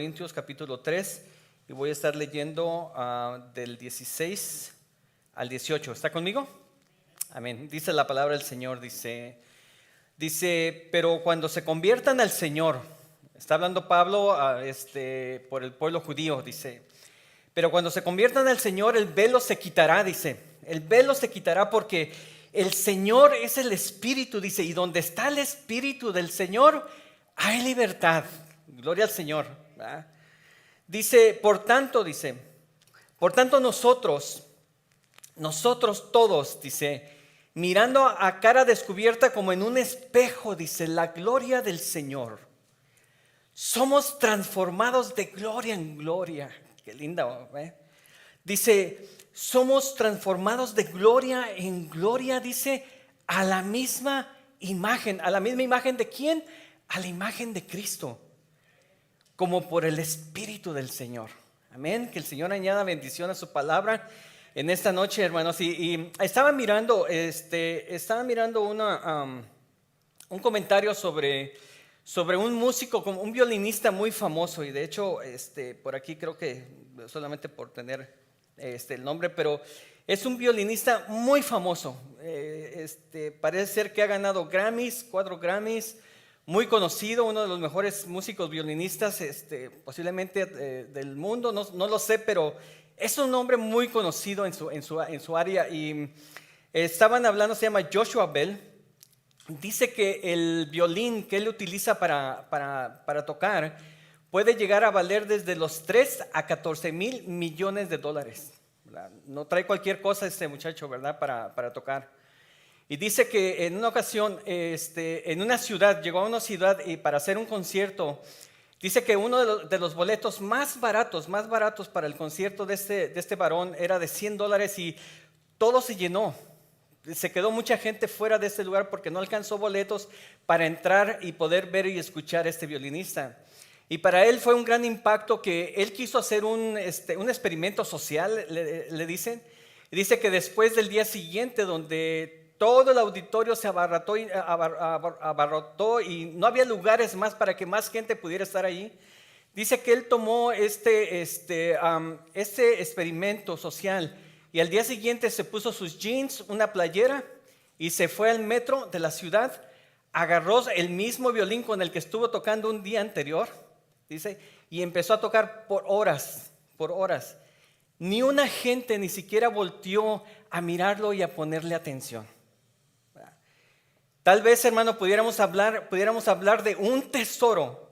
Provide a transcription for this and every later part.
Corintios capítulo 3 y voy a estar leyendo del 16 al 18. ¿Está conmigo? Amén. Dice la palabra del Señor, dice, pero cuando se conviertan al Señor, está hablando Pablo por el pueblo judío, dice, pero cuando se conviertan al Señor, el velo se quitará, dice, el velo se quitará porque el Señor es el Espíritu, dice, y donde está el Espíritu del Señor, hay libertad. Gloria al Señor, ¿verdad? Dice, por tanto nosotros todos, dice, mirando a cara descubierta como en un espejo, dice, la gloria del Señor, somos transformados de gloria en gloria. Qué linda, ¿eh? Dice, somos transformados de gloria en gloria, dice, a la misma imagen. ¿A la misma imagen de quién? A la imagen de Cristo, como por el Espíritu del Señor. Amén. Que el Señor añada bendición a su palabra en esta noche, hermanos. Y estaba mirando un comentario sobre un músico, un violinista muy famoso. Y de hecho, por aquí creo que solamente por tener el nombre, pero es un violinista muy famoso. Parece ser que ha ganado 4 Grammys. Muy conocido, uno de los mejores músicos violinistas posiblemente del mundo, no lo sé, pero es un hombre muy conocido en su área. Y estaban hablando, se llama Joshua Bell. Dice que el violín que él utiliza para tocar puede llegar a valer desde los 3 a 14 mil millones de dólares. ¿Verdad? No trae cualquier cosa este muchacho, ¿verdad? Para tocar. Y dice que en una ocasión, en una ciudad, llegó a una ciudad y para hacer un concierto, dice que uno de los boletos más baratos para el concierto de este varón era de $100 y todo se llenó. Se quedó mucha gente fuera de este lugar porque no alcanzó boletos para entrar y poder ver y escuchar a este violinista. Y para él fue un gran impacto que él quiso hacer un experimento social, le dicen. Y dice que después del día siguiente, donde todo el auditorio se abarrotó y no había lugares más para que más gente pudiera estar allí. Dice que él tomó este experimento social y al día siguiente se puso sus jeans, una playera y se fue al metro de la ciudad, agarró el mismo violín con el que estuvo tocando un día anterior, dice, y empezó a tocar por horas. Ni una gente ni siquiera volteó a mirarlo y a ponerle atención. Tal vez, hermano, pudiéramos hablar de un tesoro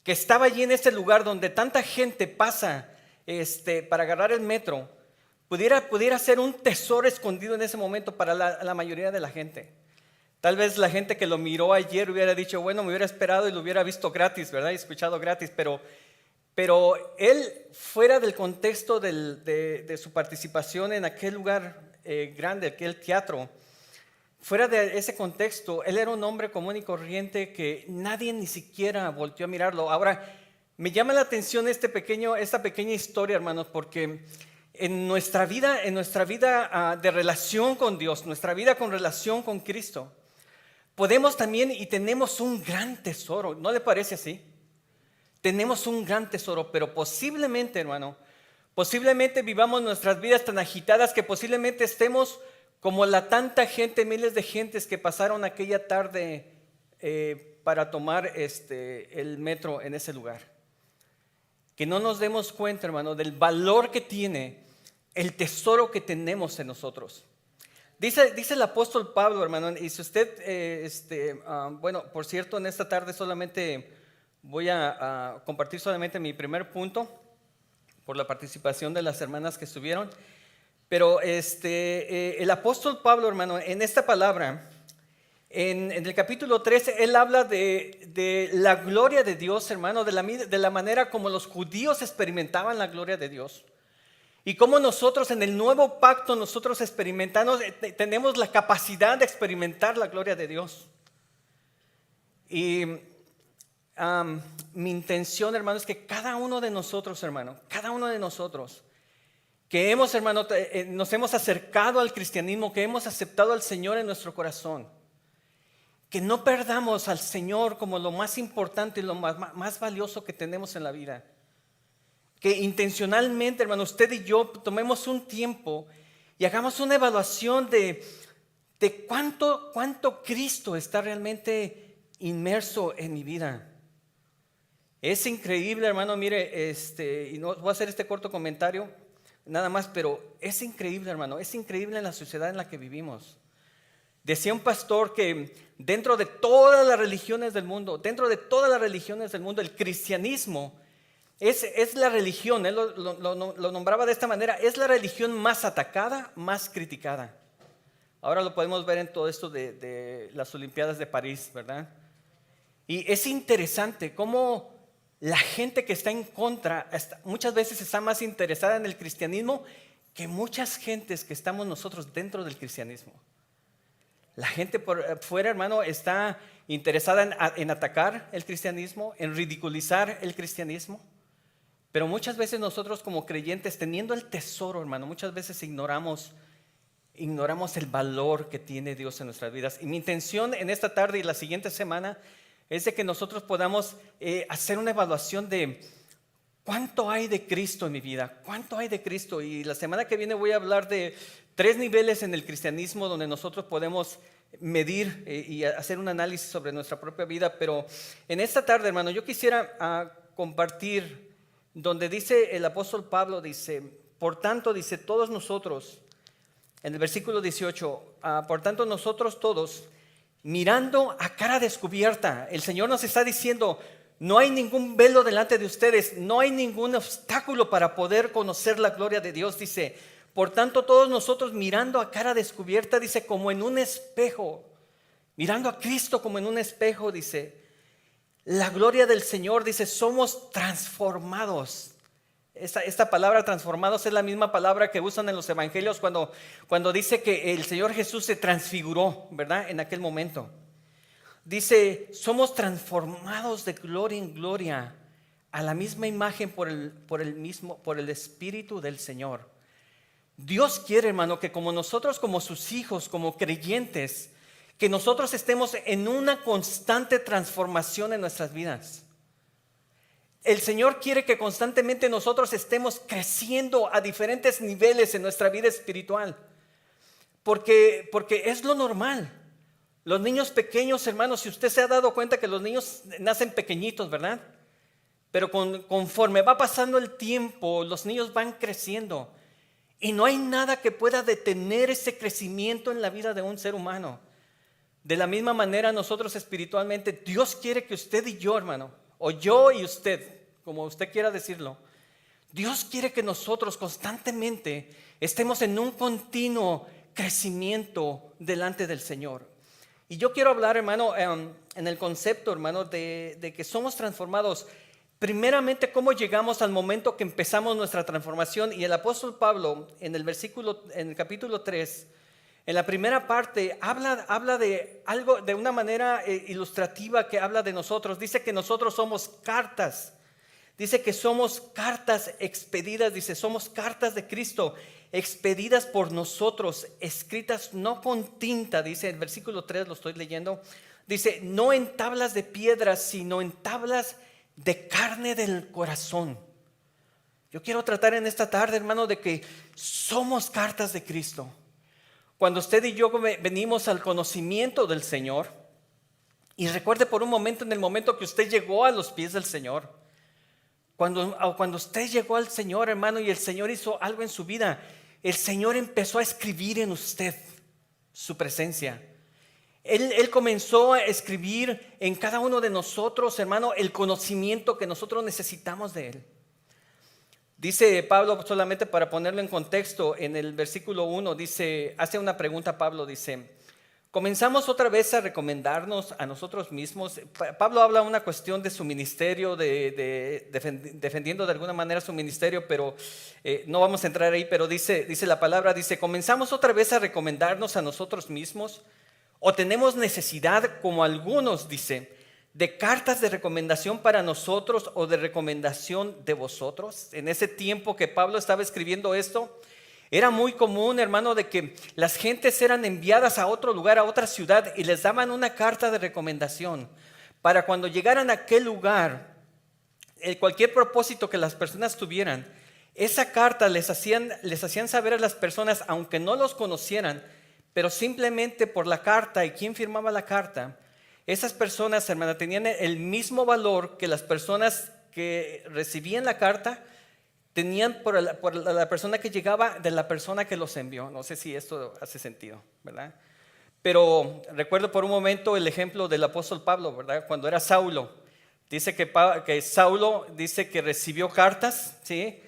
que estaba allí en este lugar donde tanta gente pasa para agarrar el metro. Pudiera ser un tesoro escondido en ese momento para la mayoría de la gente. Tal vez la gente que lo miró ayer hubiera dicho, bueno, me hubiera esperado y lo hubiera visto gratis, ¿verdad? Y escuchado gratis, pero él, fuera del contexto de su participación en aquel lugar grande, aquel teatro, fuera de ese contexto, él era un hombre común y corriente que nadie ni siquiera volteó a mirarlo. Ahora, me llama la atención esta pequeña historia, hermanos, porque en nuestra vida de relación con Dios, nuestra vida con relación con Cristo, podemos también y tenemos un gran tesoro. ¿No le parece así? Tenemos un gran tesoro, pero posiblemente, hermano, vivamos nuestras vidas tan agitadas que posiblemente estemos como la tanta gente, miles de gentes que pasaron aquella tarde para tomar el metro en ese lugar. Que no nos demos cuenta, hermano, del valor que tiene el tesoro que tenemos en nosotros. Dice el apóstol Pablo, hermano, y si usted, bueno, por cierto, en esta tarde solamente voy a compartir solamente mi primer punto por la participación de las hermanas que estuvieron. Pero el apóstol Pablo, hermano, en esta palabra, en el capítulo 13, él habla de la gloria de Dios, hermano, de la manera como los judíos experimentaban la gloria de Dios. Y cómo nosotros en el nuevo pacto, nosotros experimentamos, tenemos la capacidad de experimentar la gloria de Dios. Y mi intención, hermano, es que cada uno de nosotros, que hemos, hermano, nos hemos acercado al cristianismo, que hemos aceptado al Señor en nuestro corazón, que no perdamos al Señor como lo más importante y lo más valioso que tenemos en la vida. Que intencionalmente, hermano, usted y yo tomemos un tiempo y hagamos una evaluación de cuánto Cristo está realmente inmerso en mi vida. Es increíble, hermano, mire, y no voy a hacer este corto comentario, nada más, pero es increíble, hermano, es increíble en la sociedad en la que vivimos. Decía un pastor que dentro de todas las religiones del mundo, el cristianismo es la religión, él lo nombraba de esta manera, es la religión más atacada, más criticada. Ahora lo podemos ver en todo esto de las Olimpiadas de París, ¿verdad? Y es interesante cómo la gente que está en contra muchas veces está más interesada en el cristianismo que muchas gentes que estamos nosotros dentro del cristianismo. La gente por fuera, hermano, está interesada en atacar el cristianismo, en ridiculizar el cristianismo. Pero muchas veces nosotros como creyentes, teniendo el tesoro, hermano, muchas veces ignoramos el valor que tiene Dios en nuestras vidas. Y mi intención en esta tarde y la siguiente semana es de que nosotros podamos hacer una evaluación de cuánto hay de Cristo en mi vida, cuánto hay de Cristo. Y la semana que viene voy a hablar de 3 niveles en el cristianismo donde nosotros podemos medir y hacer un análisis sobre nuestra propia vida. Pero en esta tarde, hermano, yo quisiera compartir donde dice el apóstol Pablo, dice, por tanto, dice, todos nosotros, en el versículo 18, por tanto nosotros todos, mirando a cara descubierta, el Señor nos está diciendo, no hay ningún velo delante de ustedes, no hay ningún obstáculo para poder conocer la gloria de Dios, dice, por tanto todos nosotros mirando a cara descubierta, dice, como en un espejo, mirando a Cristo como en un espejo, dice, la gloria del Señor, dice, somos transformados. Esta palabra transformados es la misma palabra que usan en los evangelios cuando dice que el Señor Jesús se transfiguró, ¿verdad? En aquel momento. Dice, somos transformados de gloria en gloria a la misma imagen por el Espíritu del Señor. Dios quiere, hermano, que como nosotros, como sus hijos, como creyentes, que nosotros estemos en una constante transformación en nuestras vidas. El Señor quiere que constantemente nosotros estemos creciendo a diferentes niveles en nuestra vida espiritual. Porque es lo normal. Los niños pequeños, hermanos, si usted se ha dado cuenta que los niños nacen pequeñitos, ¿verdad? Pero conforme va pasando el tiempo, los niños van creciendo. Y no hay nada que pueda detener ese crecimiento en la vida de un ser humano. De la misma manera nosotros espiritualmente, Dios quiere que usted y yo, hermano, o yo y usted, como usted quiera decirlo, Dios quiere que nosotros constantemente estemos en un continuo crecimiento delante del Señor. Y yo quiero hablar, hermano, en el concepto, hermano, de que somos transformados. Primeramente, ¿cómo llegamos al momento que empezamos nuestra transformación? Y el apóstol Pablo, en el capítulo 3, en la primera parte, habla de algo, de una manera ilustrativa que habla de nosotros. Dice que nosotros somos cartas. Dice que somos cartas expedidas, dice, somos cartas de Cristo, expedidas por nosotros, escritas no con tinta, dice el versículo 3, lo estoy leyendo. Dice, no en tablas de piedra, sino en tablas de carne del corazón. Yo quiero tratar en esta tarde, hermano, de que somos cartas de Cristo. Cuando usted y yo venimos al conocimiento del Señor, y recuerde por un momento, en el momento que usted llegó a los pies del Señor, cuando usted llegó al Señor, hermano, y el Señor hizo algo en su vida, el Señor empezó a escribir en usted su presencia. Él comenzó a escribir en cada uno de nosotros, hermano, el conocimiento que nosotros necesitamos de Él. Dice Pablo, solamente para ponerlo en contexto, en el versículo 1, hace una pregunta Pablo, dice, comenzamos otra vez a recomendarnos a nosotros mismos. Pablo habla una cuestión de su ministerio, defendiendo de alguna manera su ministerio, pero no vamos a entrar ahí, pero dice la palabra, dice, comenzamos otra vez a recomendarnos a nosotros mismos, o tenemos necesidad, como algunos, dice, de cartas de recomendación para nosotros o de recomendación de vosotros. En ese tiempo que Pablo estaba escribiendo esto, Era muy común, hermano, de que las gentes eran enviadas a otro lugar, a otra ciudad, y les daban una carta de recomendación para cuando llegaran a aquel lugar, cualquier propósito que las personas tuvieran, esa carta les hacían saber a las personas, aunque no los conocieran, pero simplemente por la carta y quién firmaba la carta, esas personas, hermana, tenían el mismo valor que las personas que recibían la carta tenían por la persona que llegaba de la persona que los envió. No sé si esto hace sentido, ¿verdad? Pero recuerdo por un momento el ejemplo del apóstol Pablo, ¿verdad? Cuando era Saulo. Dice que Saulo dice que recibió cartas, ¿sí?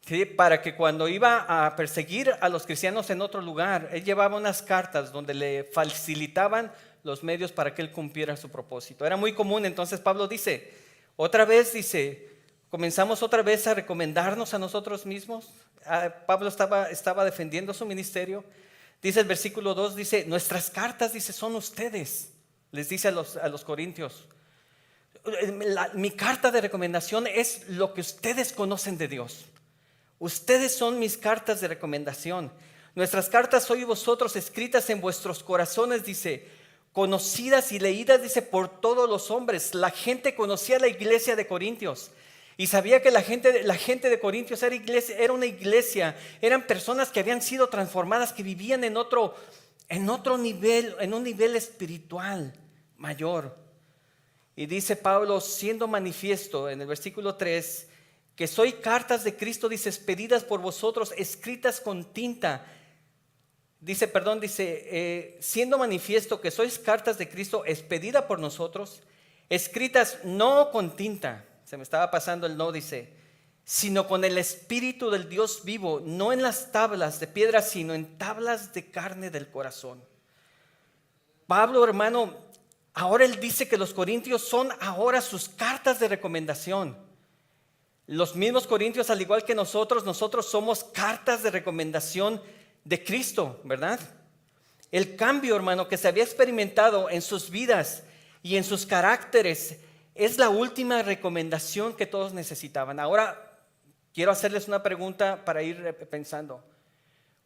¿Sí? Para que cuando iba a perseguir a los cristianos en otro lugar, él llevaba unas cartas donde le facilitaban los medios para que él cumpliera su propósito. Era muy común. Entonces Pablo dice, otra vez dice, comenzamos otra vez a recomendarnos a nosotros mismos. Pablo estaba defendiendo su ministerio. Dice el versículo 2, dice, nuestras cartas, dice, son ustedes. Les dice a los corintios, mi carta de recomendación es lo que ustedes conocen de Dios. Ustedes son mis cartas de recomendación. Nuestras cartas sois vosotros, escritas en vuestros corazones, dice, conocidas y leídas, dice, por todos los hombres. La gente conocía la iglesia de Corintios y sabía que la gente de Corintios era una iglesia, eran personas que habían sido transformadas, que vivían en otro nivel, en un nivel espiritual mayor. Y dice Pablo, siendo manifiesto en el versículo 3, que soy cartas de Cristo, dice, expedidas por vosotros, escritas con tinta. Siendo manifiesto que sois cartas de Cristo, expedida por nosotros, escritas no con tinta, se me estaba pasando el no, dice, sino con el Espíritu del Dios vivo, no en las tablas de piedra, sino en tablas de carne del corazón. Pablo, hermano, ahora él dice que los corintios son ahora sus cartas de recomendación. Los mismos corintios, al igual que nosotros somos cartas de recomendación de Cristo, ¿verdad? El cambio, hermano, que se había experimentado en sus vidas y en sus caracteres es la última recomendación que todos necesitaban. Ahora quiero hacerles una pregunta para ir pensando.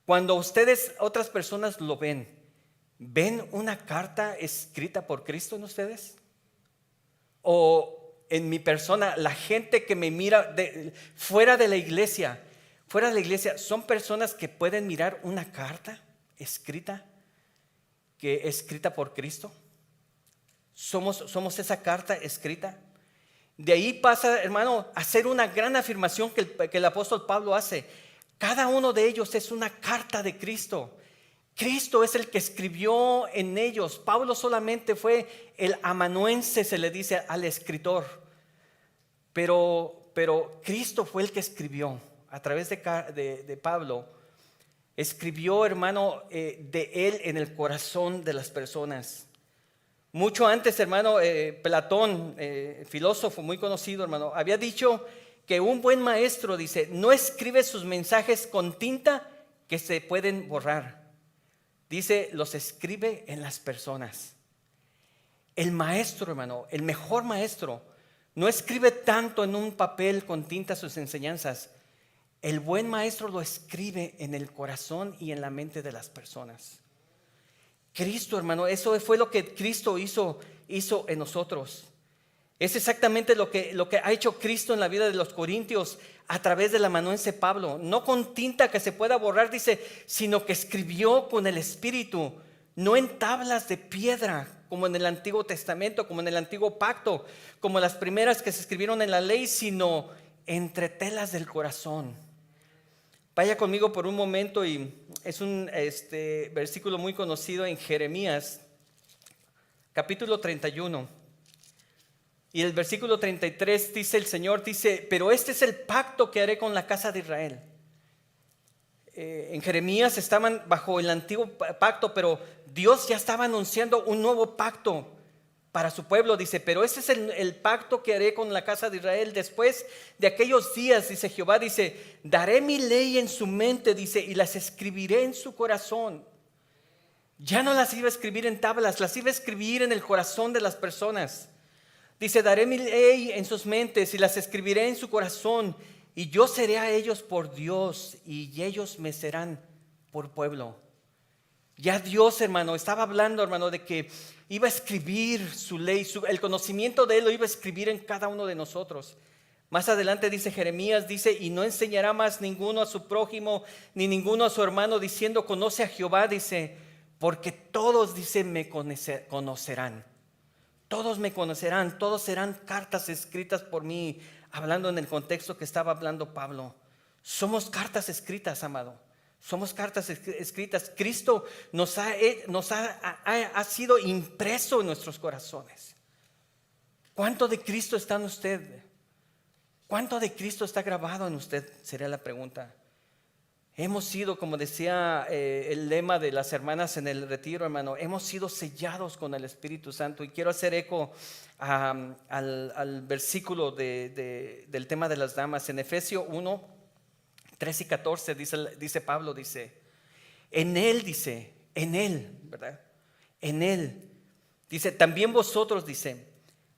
Cuando ustedes, otras personas lo ven una carta escrita por Cristo en ustedes? ¿O en mi persona, la gente que me mira fuera de la iglesia, son personas que pueden mirar una carta escrita por Cristo? Somos esa carta escrita. De ahí pasa, hermano, a ser una gran afirmación que el apóstol Pablo hace. Cada uno de ellos es una carta de Cristo. Cristo es el que escribió en ellos. Pablo solamente fue el amanuense, se le dice al escritor. Pero Cristo fue el que escribió a través de Pablo. Escribió, hermano, de él en el corazón de las personas. Mucho antes, hermano, Platón, filósofo muy conocido, hermano, había dicho que un buen maestro, dice, no escribe sus mensajes con tinta que se pueden borrar. Dice, los escribe en las personas. El maestro, hermano, el mejor maestro, no escribe tanto en un papel con tinta sus enseñanzas. El buen maestro lo escribe en el corazón y en la mente de las personas. Cristo, hermano, eso fue lo que Cristo hizo en nosotros. Es exactamente lo que ha hecho Cristo en la vida de los corintios a través del amanuense Pablo. No con tinta que se pueda borrar, dice, sino que escribió con el Espíritu, no en tablas de piedra, como en el Antiguo Testamento, como en el Antiguo Pacto, como las primeras que se escribieron en la ley, sino entre telas del corazón. Vaya conmigo por un momento, y es un versículo muy conocido en Jeremías, capítulo 31. Y el versículo 33 dice, el Señor dice, pero este es el pacto que haré con la casa de Israel. En Jeremías estaban bajo el antiguo pacto, pero Dios ya estaba anunciando un nuevo pacto para su pueblo. Dice, pero este es el pacto que haré con la casa de Israel después de aquellos días, dice Jehová, dice, daré mi ley en su mente, dice, y las escribiré en su corazón. Ya no las iba a escribir en tablas, las iba a escribir en el corazón de las personas. Dice, daré mi ley en sus mentes y las escribiré en su corazón, y yo seré a ellos por Dios y ellos me serán por pueblo. Ya Dios, hermano, estaba hablando, hermano, de que iba a escribir su ley, el conocimiento de Él lo iba a escribir en cada uno de nosotros. Más adelante dice Jeremías, dice, y no enseñará más ninguno a su prójimo, ni ninguno a su hermano, diciendo, conoce a Jehová, dice, porque todos, dice, me conocerán. Todos me conocerán, todos serán cartas escritas por mí, hablando en el contexto que estaba hablando Pablo. Somos cartas escritas, amado. Somos cartas escritas. Cristo ha sido impreso en nuestros corazones. ¿Cuánto de Cristo está en usted? ¿Cuánto de Cristo está grabado en usted? Sería la pregunta. Hemos sido, como decía el lema de las hermanas en el retiro, hermano, hemos sido sellados con el Espíritu Santo. Y quiero hacer eco al versículo del tema de las damas. En Efesios 1, 13 y 14 dice Pablo, dice, en Él, ¿verdad? En Él, dice, también vosotros, dice,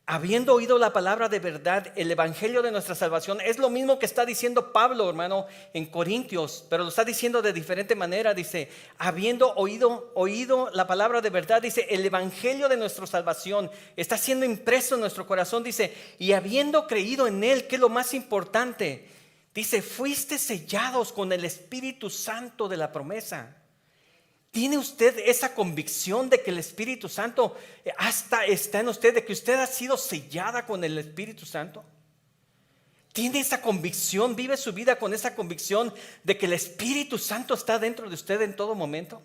habiendo oído la palabra de verdad, el evangelio de nuestra salvación, es lo mismo que está diciendo Pablo, hermano, en Corintios, pero lo está diciendo de diferente manera. Dice, habiendo oído la palabra de verdad, dice, el evangelio de nuestra salvación está siendo impreso en nuestro corazón, dice, y habiendo creído en Él, que es lo más importante, dice, fuiste sellados con el Espíritu Santo de la promesa. ¿Tiene usted esa convicción de que el Espíritu Santo hasta está en usted, de que usted ha sido sellada con el Espíritu Santo? ¿Tiene esa convicción? ¿Vive su vida con esa convicción de que el Espíritu Santo está dentro de usted en todo momento?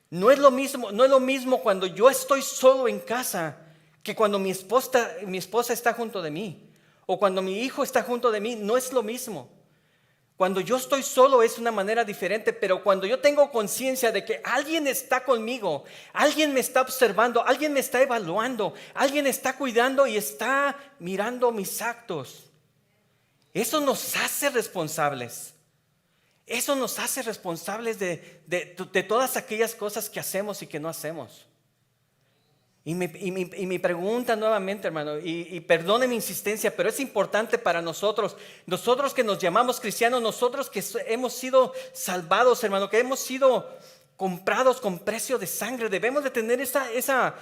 No es lo mismo cuando yo estoy solo en casa que cuando mi esposa está junto de mí, o cuando mi hijo está junto de mí. No es lo mismo. Cuando yo estoy solo es una manera diferente, pero cuando yo tengo conciencia de que alguien está conmigo, alguien me está observando, alguien me está evaluando, alguien está cuidando y está mirando mis actos, eso nos hace responsables. Eso nos hace responsables de todas aquellas cosas que hacemos y que no hacemos. Y mi pregunta nuevamente, hermano, y perdone mi insistencia, pero es importante para nosotros que nos llamamos cristianos, nosotros que hemos sido salvados, hermano, que hemos sido comprados con precio de sangre, debemos de tener esa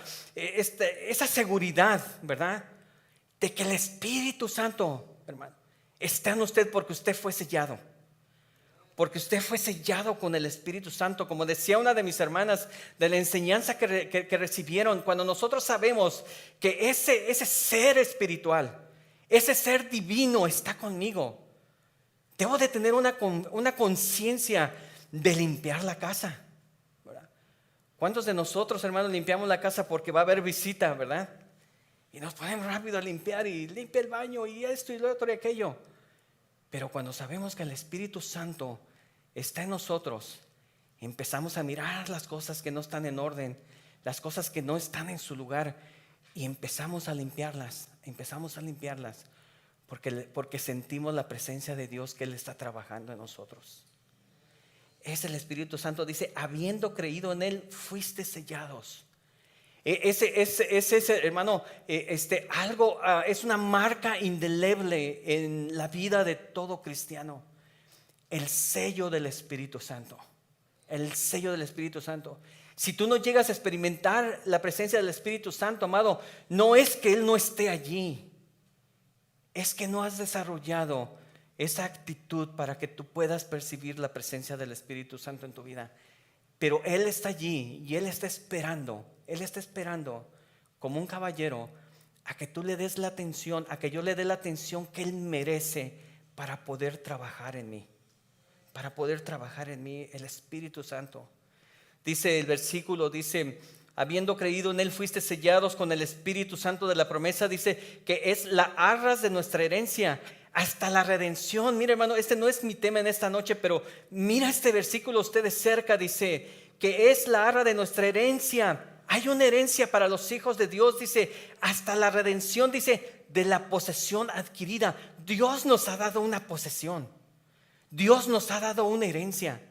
seguridad, ¿verdad? De que el Espíritu Santo, hermano, está en usted porque usted fue sellado. Porque usted fue sellado con el Espíritu Santo. Como decía una de mis hermanas, de la enseñanza que recibieron, cuando nosotros sabemos que ese ser espiritual, ese ser divino está conmigo, debo de tener una conciencia de limpiar la casa, ¿verdad? ¿Cuántos de nosotros, hermanos, limpiamos la casa porque va a haber visita, verdad? Y nos ponemos rápido a limpiar, y limpia el baño y esto y lo otro y aquello. Pero cuando sabemos que el Espíritu Santo está en nosotros, empezamos a mirar las cosas que no están en orden, las cosas que no están en su lugar, y empezamos a limpiarlas, porque sentimos la presencia de Dios, que Él está trabajando en nosotros. Es el Espíritu Santo, dice, habiendo creído en Él, fuiste sellados. Ese hermano, es una marca indeleble en la vida de todo cristiano. El sello del Espíritu Santo. El sello del Espíritu Santo. Si tú no llegas a experimentar la presencia del Espíritu Santo, amado, no es que Él no esté allí, es que no has desarrollado esa actitud para que tú puedas percibir la presencia del Espíritu Santo en tu vida. Pero Él está allí y Él está esperando como un caballero a que tú le des la atención, a que yo le dé la atención que Él merece para poder trabajar en mí. El Espíritu Santo. Dice el versículo, dice, habiendo creído en Él, fuiste sellados con el Espíritu Santo de la promesa. Dice que es la arras de nuestra herencia hasta la redención. Mira, hermano, este no es mi tema en esta noche, pero mira este versículo ustedes cerca. Dice que es la arra de nuestra herencia. Hay una herencia para los hijos de Dios, dice, hasta la redención, dice, de la posesión adquirida. Dios nos ha dado una posesión. Dios nos ha dado una herencia.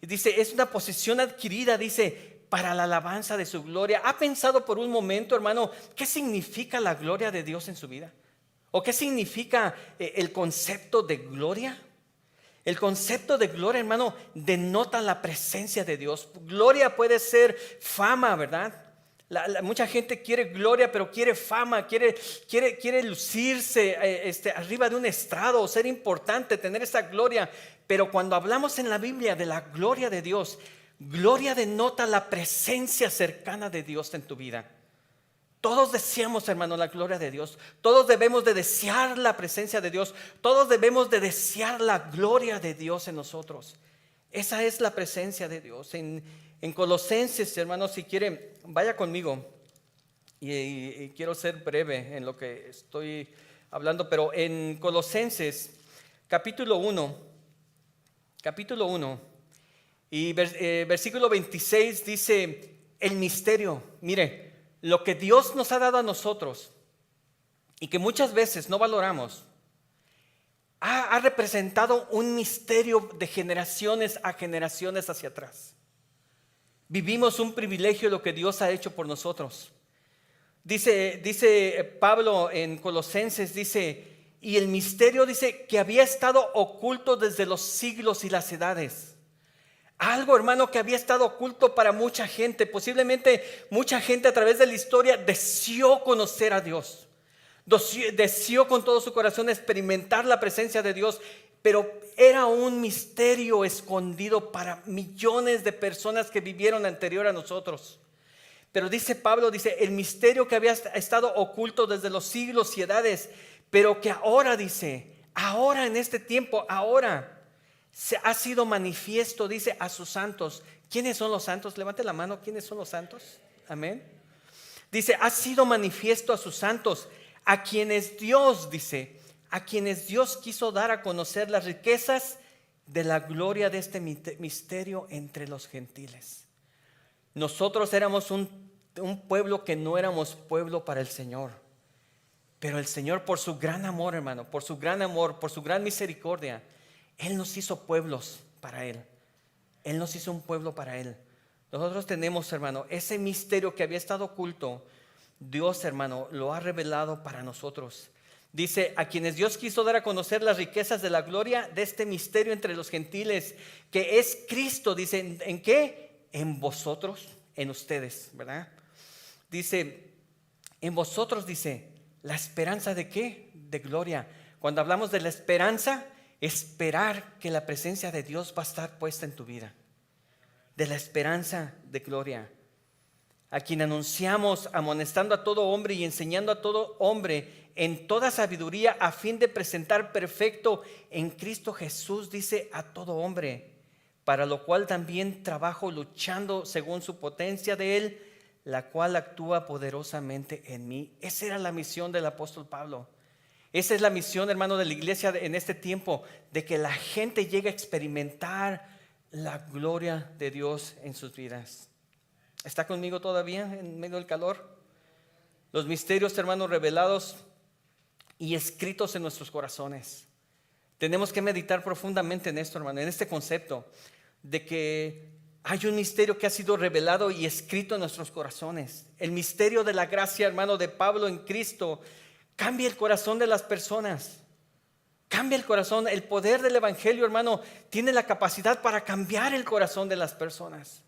Y dice, es una posesión adquirida, dice, para la alabanza de su gloria. ¿Ha pensado por un momento, hermano, qué significa la gloria de Dios en su vida? ¿O qué significa el concepto de gloria? El concepto de gloria, hermano, denota la presencia de Dios. Gloria puede ser fama, ¿verdad? Mucha gente quiere gloria, pero quiere fama, quiere lucirse arriba de un estrado, ser importante, tener esa gloria. Pero cuando hablamos en la Biblia de la gloria de Dios, gloria denota la presencia cercana de Dios en tu vida. Todos deseamos, hermano, la gloria de Dios. Todos debemos de desear la presencia de Dios. Todos debemos de desear la gloria de Dios en nosotros. Esa es la presencia de Dios. En Colosenses, hermano, si quiere, vaya conmigo. Y quiero ser breve en lo que estoy hablando, pero en Colosenses, capítulo 1, y versículo 26 dice, el misterio, mire, lo que Dios nos ha dado a nosotros y que muchas veces no valoramos, ha representado un misterio de generaciones a generaciones hacia atrás. Vivimos un privilegio de lo que Dios ha hecho por nosotros. Dice Pablo en Colosenses, dice, y el misterio dice que había estado oculto desde los siglos y las edades. Algo, hermano, que había estado oculto para mucha gente. Posiblemente mucha gente a través de la historia deseó conocer a Dios. Deseó con todo su corazón experimentar la presencia de Dios. Pero era un misterio escondido para millones de personas que vivieron anterior a nosotros. Pero dice Pablo, dice, el misterio que había estado oculto desde los siglos y edades. Pero que ahora, dice, ahora en este tiempo, ahora se ha sido manifiesto, dice, a sus santos. ¿Quiénes son los santos? Levante la mano, ¿quiénes son los santos? Amén. Dice, ha sido manifiesto a sus santos, a quienes Dios, dice, a quienes Dios quiso dar a conocer las riquezas de la gloria de este misterio entre los gentiles. Nosotros éramos un pueblo que no éramos pueblo para el Señor. Pero el Señor, por su gran amor, hermano, por su gran amor, por su gran misericordia, Él nos hizo pueblos para Él. Él nos hizo un pueblo para Él. Nosotros tenemos, hermano, ese misterio que había estado oculto. Dios, hermano, lo ha revelado para nosotros. Dice, a quienes Dios quiso dar a conocer las riquezas de la gloria de este misterio entre los gentiles, que es Cristo. Dice, ¿en qué? En vosotros, en ustedes, ¿verdad? Dice, en vosotros, dice, la esperanza de ¿qué? De gloria. Cuando hablamos de la esperanza, esperar que la presencia de Dios va a estar puesta en tu vida. De la esperanza de gloria. A quien anunciamos amonestando a todo hombre y enseñando a todo hombre en toda sabiduría, a fin de presentar perfecto en Cristo Jesús, dice, a todo hombre, para lo cual también trabajo luchando según su potencia de Él, la cual actúa poderosamente en mí. Esa era la misión del apóstol Pablo. Esa es la misión, hermano, de la iglesia en este tiempo, de que la gente llegue a experimentar la gloria de Dios en sus vidas. ¿Está conmigo todavía en medio del calor? Los misterios, hermanos, revelados y escritos en nuestros corazones. Tenemos que meditar profundamente en esto, hermano, en este concepto de que hay un misterio que ha sido revelado y escrito en nuestros corazones. El misterio de la gracia, hermano, de Pablo en Cristo cambia el corazón de las personas. Cambia el corazón. El poder del evangelio, hermano, tiene la capacidad para cambiar el corazón de las personas.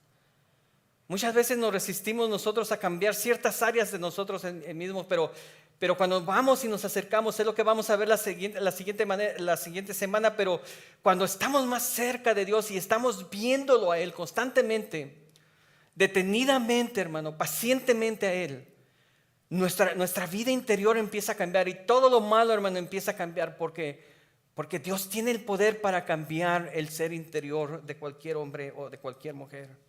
Muchas veces nos resistimos nosotros a cambiar ciertas áreas de nosotros mismos, pero cuando vamos y nos acercamos, es lo que vamos a ver la siguiente semana, pero cuando estamos más cerca de Dios y estamos viéndolo a Él constantemente, detenidamente, hermano, pacientemente a Él, nuestra vida interior empieza a cambiar y todo lo malo, hermano, empieza a cambiar porque Dios tiene el poder para cambiar el ser interior de cualquier hombre o de cualquier mujer.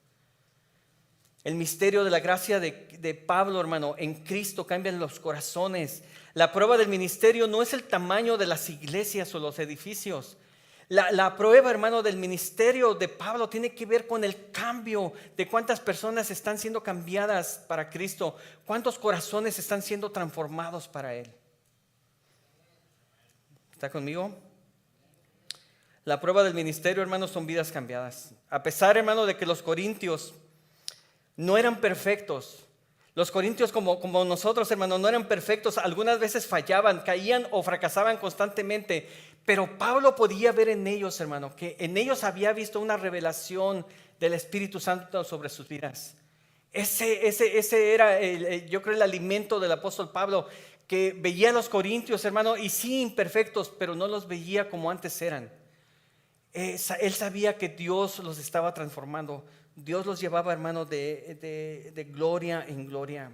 El misterio de la gracia de Pablo, hermano, en Cristo cambian los corazones. La prueba del ministerio no es el tamaño de las iglesias o los edificios. La prueba, hermano, del ministerio de Pablo tiene que ver con el cambio de cuántas personas están siendo cambiadas para Cristo, cuántos corazones están siendo transformados para Él. ¿Está conmigo? La prueba del ministerio, hermano, son vidas cambiadas. A pesar, hermano, de que los corintios no eran perfectos, Los corintios, como nosotros, hermano, no eran perfectos. Algunas veces fallaban, caían o fracasaban constantemente. Pero Pablo podía ver en ellos, hermano, que en ellos había visto una revelación del Espíritu Santo sobre sus vidas. Ese era, yo creo, el alimento del apóstol Pablo, que veía a los corintios, hermano, y sí imperfectos, pero no los veía como antes eran. Él sabía que Dios los estaba transformando. Dios los llevaba, hermano, de gloria en gloria.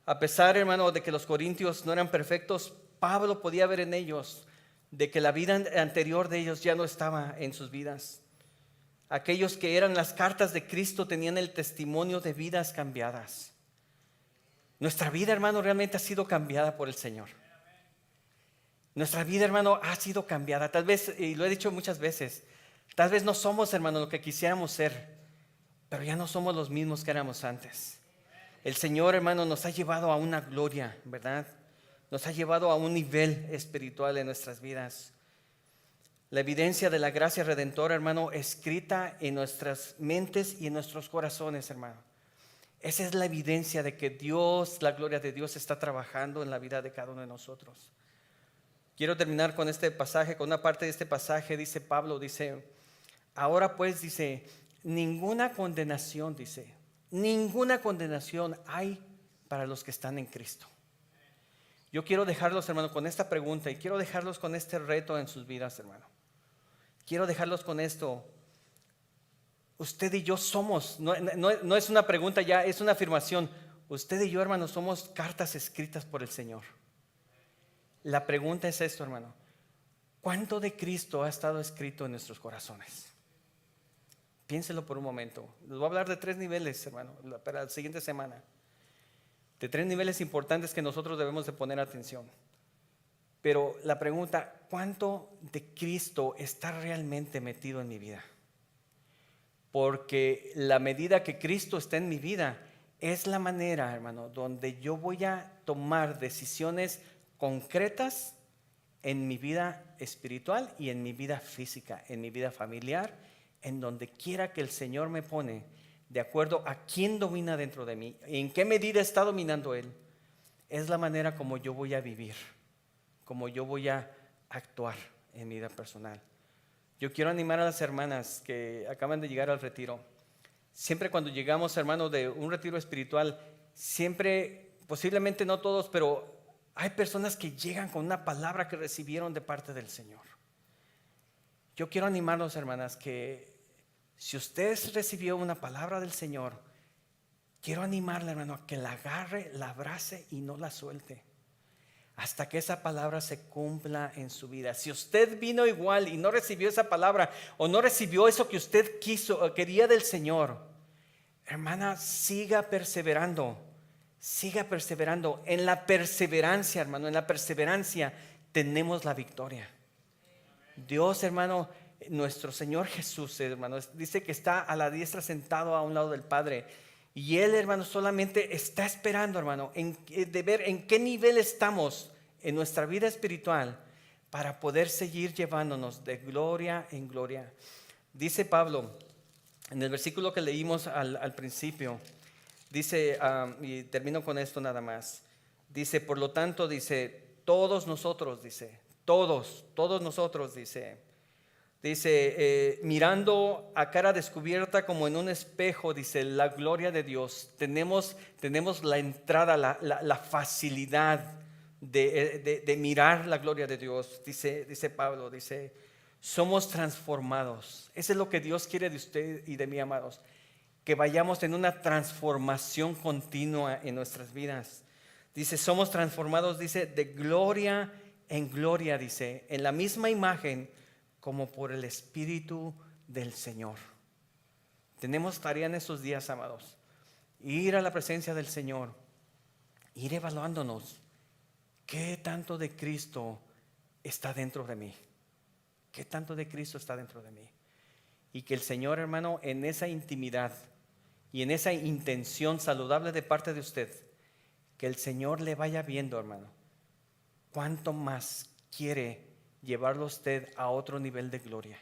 A pesar, hermano, de que los corintios no eran perfectos, Pablo podía ver en ellos de que la vida anterior de ellos ya no estaba en sus vidas. Aquellos que eran las cartas de Cristo tenían el testimonio de vidas cambiadas. Nuestra vida, hermano, realmente ha sido cambiada por el Señor. Nuestra vida, hermano, ha sido cambiada. Tal vez, y lo he dicho muchas veces, tal vez no somos, hermano, lo que quisiéramos ser, pero ya no somos los mismos que éramos antes. El Señor, hermano, nos ha llevado a una gloria, ¿verdad? Nos ha llevado a un nivel espiritual en nuestras vidas. La evidencia de la gracia redentora, hermano, escrita en nuestras mentes y en nuestros corazones, hermano. Esa es la evidencia de que Dios, la gloria de Dios, está trabajando en la vida de cada uno de nosotros. Quiero terminar con este pasaje, con una parte de este pasaje. Dice Pablo, dice, ahora pues, dice, ninguna condenación hay para los que están en Cristo. Yo quiero dejarlos, hermano, con esta pregunta, y quiero dejarlos con este reto en sus vidas, hermano. Quiero dejarlos con esto. Usted y yo somos, no es una pregunta ya, es una afirmación. Usted y yo, hermano, somos cartas escritas por el Señor. La pregunta es esto, hermano: ¿cuánto de Cristo ha estado escrito en nuestros corazones? Piénselo por un momento. Les voy a hablar de 3 niveles, hermano, para la siguiente semana. De 3 niveles importantes que nosotros debemos de poner atención. Pero la pregunta: ¿cuánto de Cristo está realmente metido en mi vida? Porque la medida que Cristo está en mi vida es la manera, hermano, donde yo voy a tomar decisiones concretas en mi vida espiritual y en mi vida física, en mi vida familiar, en donde quiera que el Señor me pone, de acuerdo a quién domina dentro de mí, en qué medida está dominando Él. Es la manera como yo voy a vivir, como yo voy a actuar en mi vida personal. Yo quiero animar a las hermanas que acaban de llegar al retiro. Siempre cuando llegamos, hermano, de un retiro espiritual, siempre, posiblemente no todos, pero hay personas que llegan con una palabra que recibieron de parte del Señor. Yo quiero animarlos, hermanas, que si usted recibió una palabra del Señor, quiero animarle, hermano, a que la agarre, la abrace y no la suelte hasta que esa palabra se cumpla en su vida. Si usted vino igual y no recibió esa palabra, o no recibió eso que usted quiso o quería del Señor, hermana, siga perseverando. Siga perseverando. En la perseverancia, hermano, en la perseverancia tenemos la victoria. Dios, hermano, nuestro Señor Jesús, hermano, dice que está a la diestra sentado a un lado del Padre. Y Él, hermano, solamente está esperando, hermano, de ver en qué nivel estamos en nuestra vida espiritual para poder seguir llevándonos de gloria en gloria. Dice Pablo, en el versículo que leímos al principio, dice, y termino con esto nada más. Dice, por lo tanto, dice, todos nosotros, mirando a cara descubierta como en un espejo, dice, la gloria de Dios. Tenemos la entrada, la facilidad de mirar la gloria de Dios. Dice Pablo, dice, somos transformados. Eso es lo que Dios quiere de usted y de mí, amados. Que vayamos en una transformación continua en nuestras vidas. Dice, somos transformados, dice, de gloria en gloria, dice, en la misma imagen como por el Espíritu del Señor. Tenemos tarea en estos días, amados. Ir a la presencia del Señor, ir evaluándonos. ¿Qué tanto de Cristo está dentro de mí? ¿Qué tanto de Cristo está dentro de mí? Y que el Señor, hermano, en esa intimidad y en esa intención saludable de parte de usted, que el Señor le vaya viendo, hermano, cuánto más quiere llevarlo usted a otro nivel de gloria.